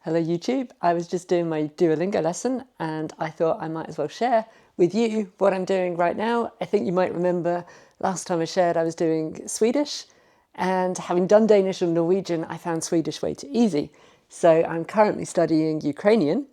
Hello YouTube. I was just doing my Duolingo lesson and I thought I might as well share with you what I'm doing right now. I think you might remember last time I shared I was doing Swedish, and having done Danish and Norwegian I found Swedish way too easy. So I'm currently studying Ukrainian,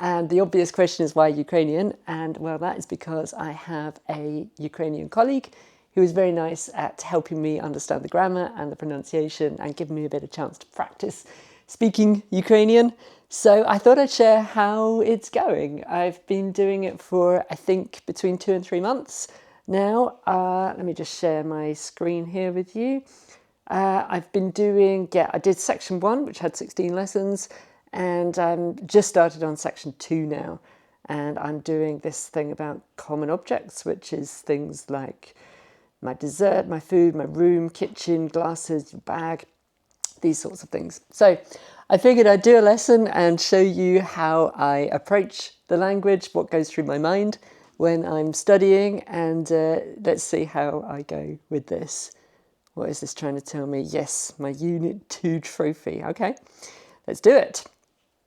and the obvious question is why Ukrainian? And well, that is because I have a Ukrainian colleague who is very nice at helping me understand the grammar and the pronunciation and giving me a bit of chance to practice speaking Ukrainian. So I thought I'd share how it's going. I've been doing it for, I think, between 2 and 3 months now. Let me just share my screen here with you. I've been doing, I did section 1, which had 16 lessons, and I'm just started on section 2 now. And I'm doing this thing about common objects, which is things like my dessert, my food, my room, kitchen, glasses, bag, these sorts of things. So I figured I'd do a lesson and show you how I approach the language, what goes through my mind when I'm studying, and let's see how I go with this. What is this trying to tell me? Yes, my Unit 2 trophy. Okay, let's do it.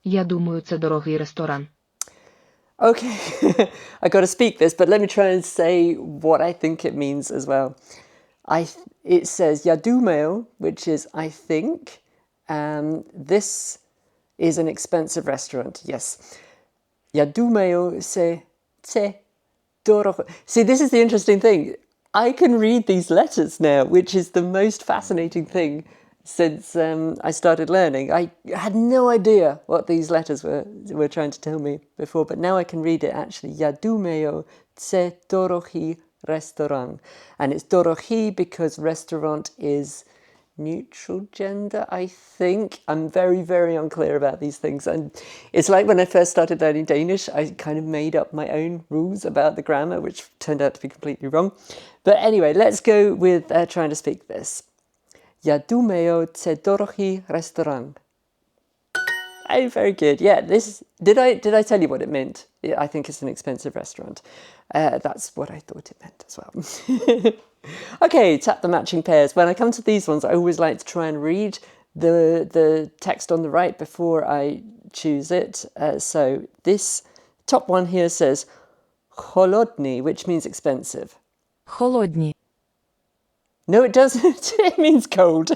Я думаю, це дорогий ресторан. Okay, I got to speak this, but let me try and say what I think it means as well. It says "Я думаю," which is I think. This is an expensive restaurant. Yes. "Я думаю, це дорого." See, this is the interesting thing. I can read these letters now, which is the most fascinating thing since I started learning. I had no idea what these letters were trying to tell me before, but now I can read it actually. "Я думаю, це дорогий ресторан." And it's дорогий because restaurant is neutral gender, I think. I'm very, very unclear about these things. And it's like when I first started learning Danish, I kind of made up my own rules about the grammar, which turned out to be completely wrong. But anyway, let's go with trying to speak this. "Я думаю, це дорогий ресторан." Oh, very good. Yeah, this did I tell you what it meant? I think it's an expensive restaurant. That's what I thought it meant as well. Okay, tap the matching pairs. When I come to these ones, I always like to try and read the text on the right before I choose it. So this top one here says холодный, which means expensive. Холодні. No, it doesn't. It means cold.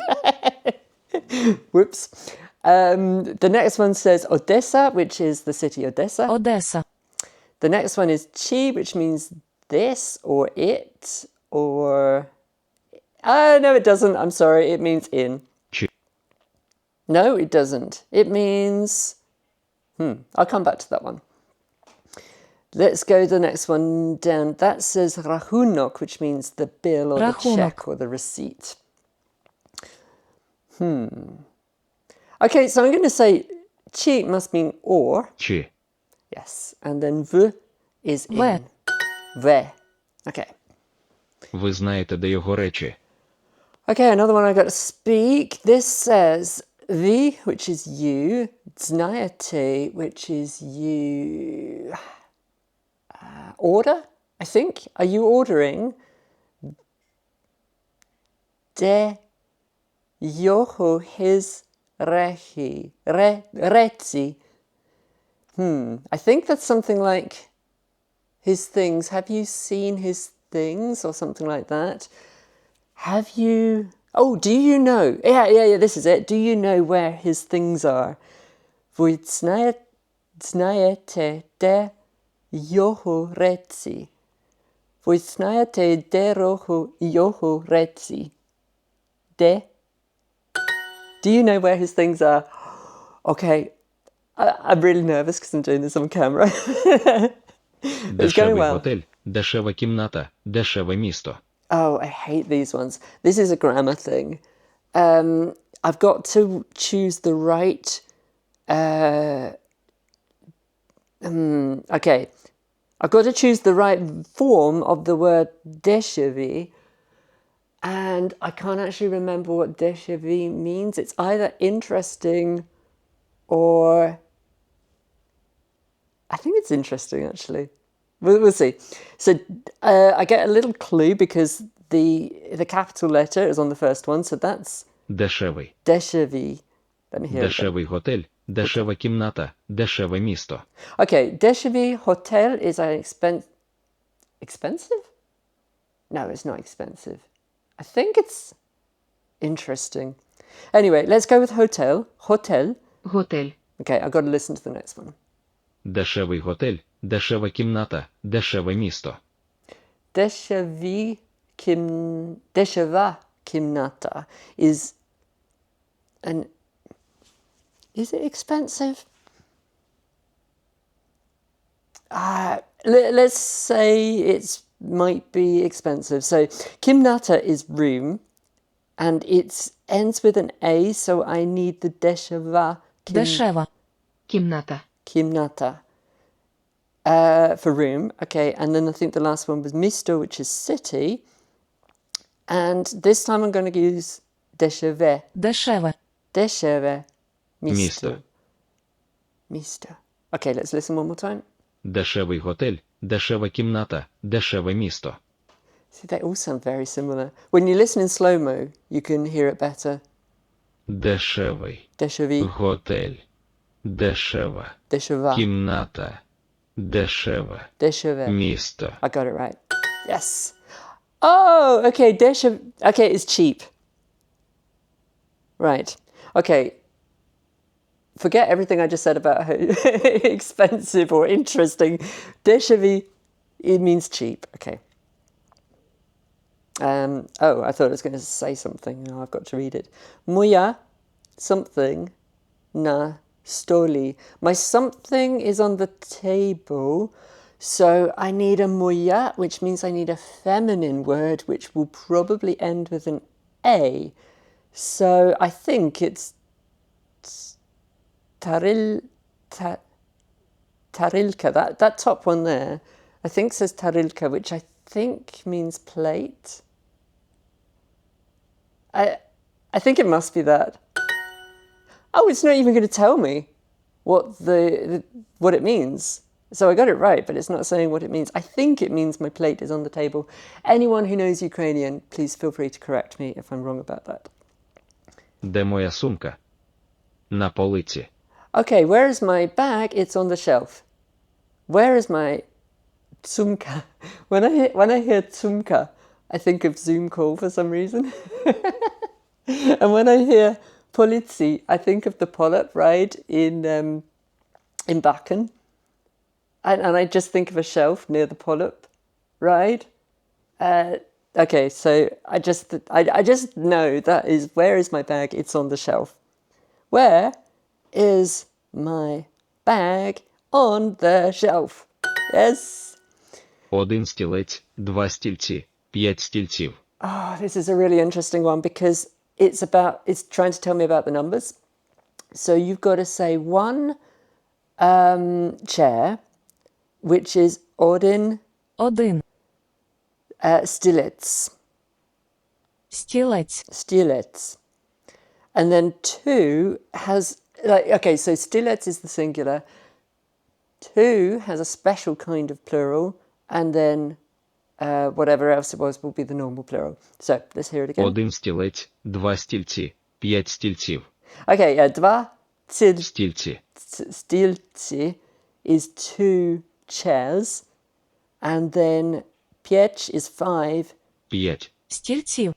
Whoops. The next one says Odessa, which is the city Odessa. Одеса. The next one is chi, which means this or it or... no, it doesn't. I'm sorry. It means in. Chi. No, it doesn't. It means... I'll come back to that one. Let's go to the next one down. That says rachunok, which means the bill or the check or the receipt. Okay, so I'm going to say chi must mean or. Чи. Yes, and then v is in. В. Ve. Okay. Ви знаєте, де його речі? Okay, another one I got to speak. This says the, which is you, znaete, which is you. Order, I think. Are you ordering? De yoho his rechi. Rezi. I think that's something like his things. Have you seen his things or something like that? Have you... Oh, do you know? Yeah, this is it. Do you know where his things are? Вы знаете, де його речі. Ви знаєте, де його речі. Де? Do you know where his things are? Okay, I'm really nervous because I'm doing this on camera. It's going Дешевий well. готель, дешева кімната, дешеве місто. Oh, I hate these ones. This is a grammar thing. I've got to choose the right... okay. I've got to choose the right form of the word dешевый, and I can't actually remember what dешевый means. It's either interesting or... I think it's interesting, actually. We'll see. So I get a little clue because the capital letter is on the first one, so that's Дешевий. dешевый. Let me hear it. Дешевий готель, дешева кімната, дешеве місто. Okay, дешевый hotel is an expensive? No, it's not expensive. I think it's interesting. Anyway, let's go with hotel. Hotel. Готель. Okay, I've got to listen to the next one. Дешевий готель, дешева кімната, дешеве місто. Desheva kimnata is an. Is it expensive? Let's say it might be expensive. So kimnata is room, and it ends with an A, so I need the desheva Дешева. Кімната. kimnata for room. Okay, and then I think the last one was misto, which is city. And this time I'm going to use desheve. Дешеве. Desheve. Misto. Misto. Okay, let's listen one more time. Дешевий готель, дешева кімната, дешеве місто. See, they all sound very similar. When you listen in slow-mo, you can hear it better. Дешевий Deshevi, готель, дешева desheva, кімната, дешеве desheve. місто. I got it right. Yes. Oh, okay, okay, it's cheap. Right. Okay. Forget everything I just said about how expensive or interesting. Dешевый, it means cheap. Okay. Oh, I thought I was going to say something. Now I've got to read it. Moja something na stoli. My something is on the table, so I need a moja, which means I need a feminine word, which will probably end with an A. So I think it's tarilka. That top one there, I think says tarilka, which I think means plate. I think it must be that. Oh, it's not even going to tell me what what it means. So I got it right, but it's not saying what it means. I think it means my plate is on the table. Anyone who knows Ukrainian, please feel free to correct me if I'm wrong about that. Де моя сумка? На полиці. Okay, where is my bag? It's on the shelf. Where is my tsumka? When I hear tsumka, I think of Zoom call for some reason. And when I hear polici, I think of the polyp ride in Bakken. And I just think of a shelf near the polyp ride. Okay, so I just know that is, where is my bag? It's on the shelf. Where is my bag? On the shelf. Yes. Один стілець, два стільці, п'ять стільців. Oh, this is a really interesting one because it's trying to tell me about the numbers. So you've got to say one chair, which is один Один. stілець. Стілець. Stілець. And then two has, like, okay, so stілець is the singular. Two has a special kind of plural, and then whatever else it was will be the normal plural. So let's hear it again. Один стілець, два стільці, п'ять стільців. Okay, yeah, два Стільці. stілці is two chairs, and then pięć is five. П'ять. Стільців.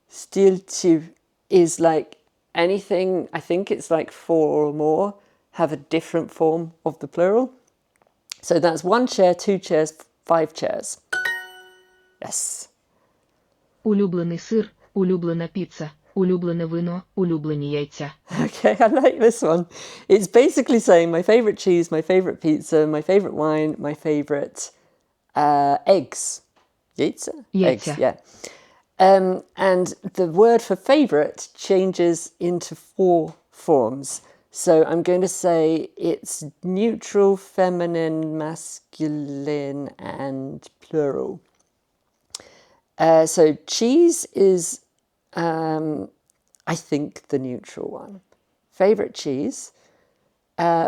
Stілців is like anything, I think it's like four or more, have a different form of the plural. So that's one chair, two chairs, five chairs. Yes. Улюблений сир, улюблена піца, улюблене вино, улюблені яйця. Okay, I like this one. It's basically saying my favorite cheese, my favorite pizza, my favorite wine, my favorite eggs. Яйца? Eggs, Яйця. yeah. And the word for favorite changes into four forms. So I'm going to say it's neutral, feminine, masculine, and plural. So cheese is, I think, the neutral one. Favorite cheese.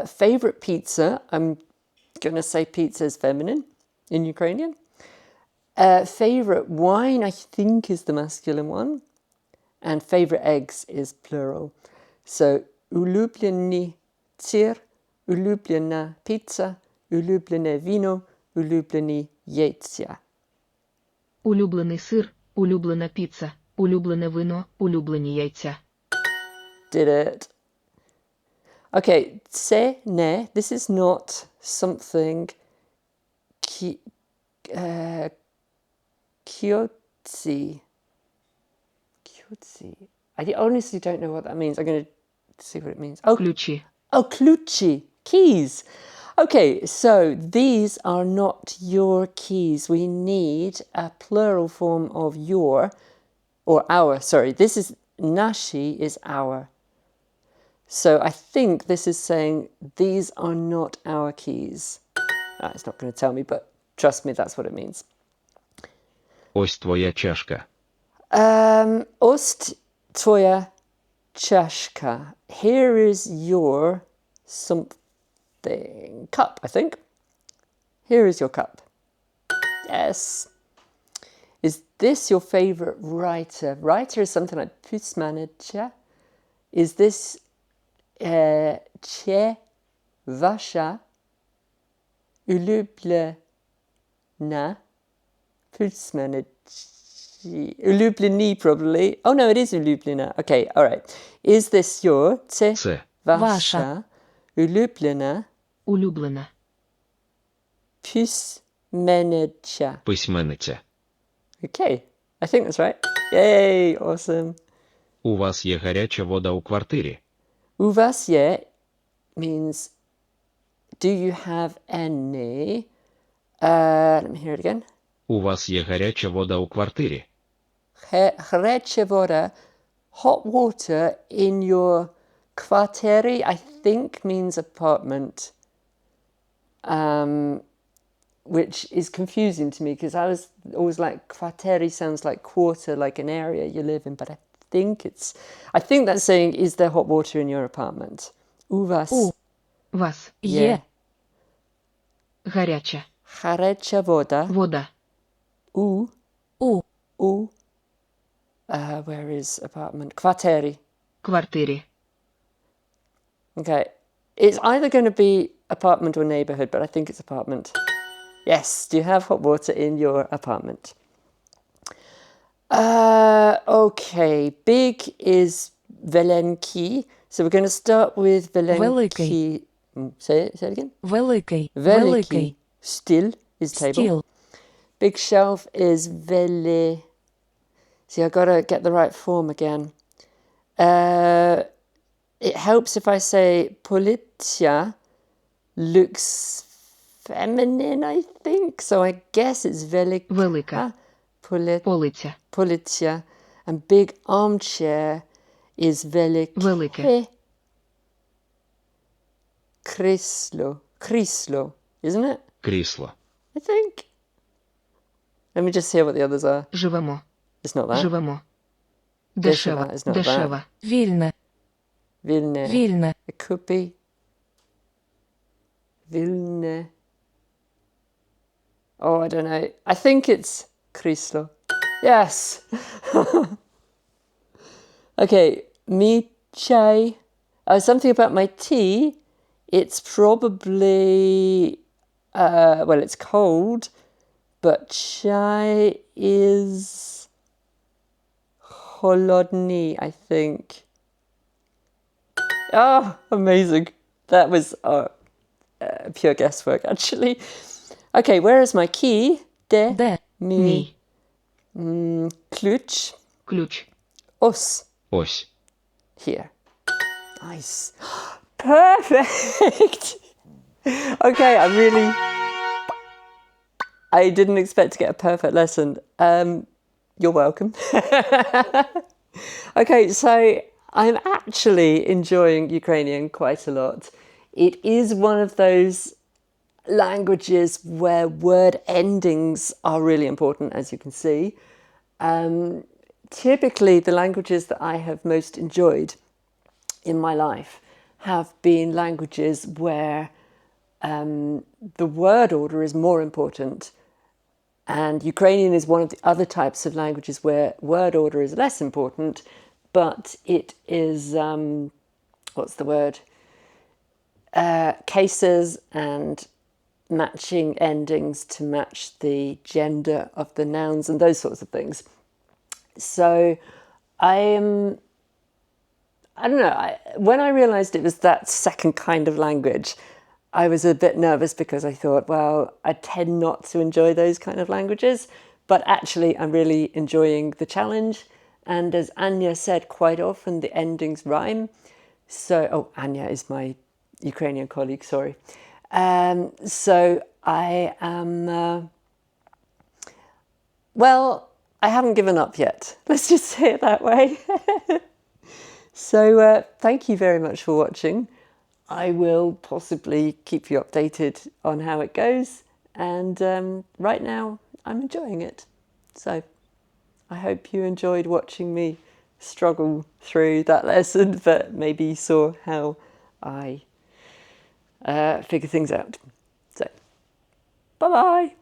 Favorite pizza, I'm going to say pizza is feminine in Ukrainian. Favorite wine, I think, is the masculine one. And favorite eggs is plural. So, улюблені sir, улюблена pizza, улюблене вино, улюблені яйця. Улюблений сир, улюблена піца, улюблене вино, улюблені яйця. Did it. Okay, це не, this is not something Kyotsi. Kyotsi. I honestly don't know what that means. I'm going to see what it means. Oh, Ключі. kluchi. Keys. Okay, so these are not your keys. We need a plural form of your, or our, sorry. This is nashi is our. So I think this is saying these are not our keys. It's not going to tell me, but trust me, that's what it means. Ось твоя чашка. Ost tvoja chashka. Here is your something. Cup, I think. Here is your cup. Yes. Is this your favorite writer? Writer is something like pysmanager. Is this che vasha ulublena pysmanager? Ulubleni, probably. Oh no, it is ulublena. Okay, all right. Is this your te Це vasha ulublena Улюблена. pysmanager? письменниця. Okay, I think that's right. Yay, awesome. У вас є гаряча вода у квартирі. U vas je means, do you have any? Let me hear it again. У вас є гаряча вода у квартирі. Гаряча вода, hot water in your kvarteri, I think means apartment. Which is confusing to me because I was always like, kvarteri sounds like quarter, like an area you live in, but I think that's saying, is there hot water in your apartment? U vas Вас. je Гаряча. гаряча вода Вода. u where is apartment? Kvarteri. Квартирі. Okay. It's either going to be apartment or neighborhood, but I think it's apartment. Yes. Do you have hot water in your apartment? Okay. Big is velenki. So we're going to start with velenki. Великий. Say it again. Великий. Veliki. Still is table. Стіл. Big shelf is vele. See, I gotta get the right form again. It helps if I say politia looks feminine, I think. So I guess it's velika. Велика. Полиця. Politia. And big armchair is velike. Велике. Крісло, isn't it? Крісло. I think. Let me just hear what the others are. Живемо. It's not that. Живемо. Дешева. Дешева. It's not Дешева. Вільне. Vilne. Вільне. It could be. Vilne. Oh, I don't know. I think it's Chryslo. Yes. Okay. Mi chai. Something about my tea. It's probably, well, it's cold, but chai is holodny, I think. Oh, amazing. That was pure guesswork, actually. Okay, where is my key? Де? Мій. Ключ. Ключ. Us. Ось. Here. Nice. Perfect. Okay, I didn't expect to get a perfect lesson. You're welcome. Okay, so I'm actually enjoying Ukrainian quite a lot. It is one of those languages where word endings are really important, as you can see. Typically, the languages that I have most enjoyed in my life have been languages where the word order is more important. And Ukrainian is one of the other types of languages where word order is less important, but it is, what's the word? cases and matching endings to match the gender of the nouns and those sorts of things. So I don't know, when I realised it was that second kind of language, I was a bit nervous because I thought, well, I tend not to enjoy those kind of languages, but actually I'm really enjoying the challenge. And as Anya said, quite often the endings rhyme. So, Anya is my Ukrainian colleague, sorry. So I am, well, I haven't given up yet. Let's just say it that way. So thank you very much for watching. I will possibly keep you updated on how it goes. And right now I'm enjoying it. So I hope you enjoyed watching me struggle through that lesson, but maybe you saw how I figure things out. So, bye-bye.